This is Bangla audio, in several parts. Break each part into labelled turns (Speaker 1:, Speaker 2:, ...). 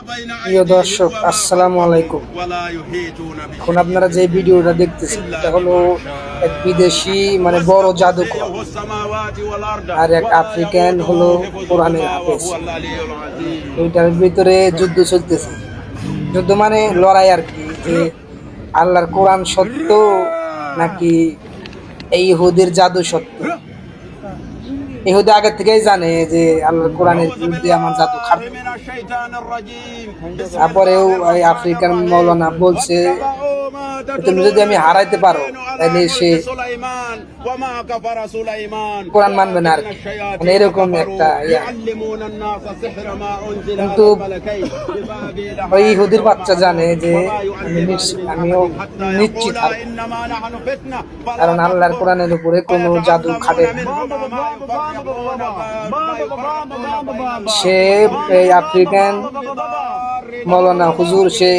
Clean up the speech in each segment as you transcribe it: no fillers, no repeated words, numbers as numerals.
Speaker 1: প্রিয় দর্শক, আসসালামু আলাইকুম। এখন আপনারা যে ভিডিওটা দেখতেছেন এটা হলো এক বিদেশি বড় জাদুকর আর এক আফ্রিকান হলো কোরআনের হাফেজ। ওইটার ভিতরে যুদ্ধ চলতেছে। যুদ্ধ মানে লড়াই আর কি, যে আল্লাহর কোরআন সত্য নাকি এই ইহুদির জাদু সত্য। ইহুদি আগে থেকেই জানে যে আল্লাহর কোরআনের বিরুদ্ধে আমার জাদু খাটবে। তারপরেও এই আফ্রিকান মৌলানা বলছে, তুমি যদি আমি হারাইতে পারো তাহলে সে কোরআন মানবে না আর কি, এরকম একটা কিন্তু ওই ইহুদির বাচ্চা জানে যে আমিও নিশ্চিত কারণ আল্লাহর কোরআনের উপরে কোনো জাদু খাটে না। সে এই আফ্রিকান মৌলানা হুজুর সে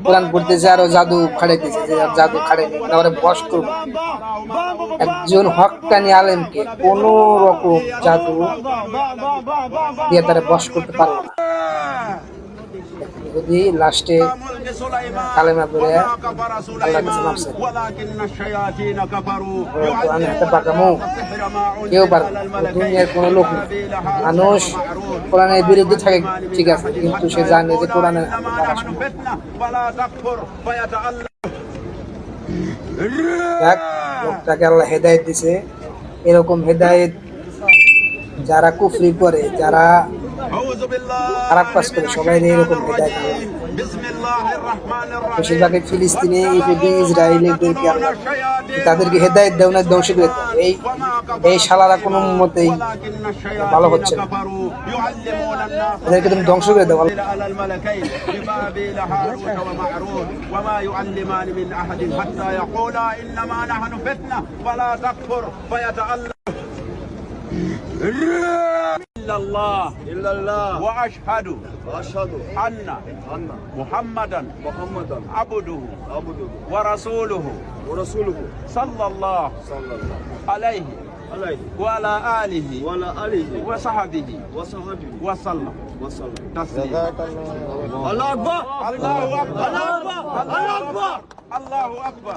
Speaker 1: কোরআন পড়তেছে আর জাদু খাড়াইতেছে, যে জাদু খাড়াইনি তারপরে বস করব একজন হক্কানি আলেমকে কোন রকম জাদু দিয়ে তারা বস করতে পারবে না। যদি লাস্টে কালেমা পড়ে আল্লাহর কাছে মাফ চায়, কোরআন একটা পাকামো কেউ পারবে না, দুনিয়ার কোনো লোক নেই। মানুষ কোরআনের বিরুদ্ধে থাকে ঠিক আছে, কিন্তু সে জানে যে কোরআনের লোকটাকে আল্লাহ হেদায়েত দিছে। এরকম হেদায়েত যারা কুফরি করে, যারা খারাপ কাজ করে, সবাই এরকম হেদায়েত বেশিরভাগ ফিলিস্তিনে ইসরায়েলিদেরকে তাদেরকে হেদায়েত দেও না, ধ্বংস করে দাও। এই শালারা কোনো মতেই ভালো হচ্ছে না, এদেরকে তুমি ধ্বংস করে দাও।
Speaker 2: إلا الله وأشهد أن محمدا عبده ورسوله صلى الله عليه وعلى آله وصحبه وسلم تسليما. الله أكبر الله أكبر الله أكبر الله أكبر.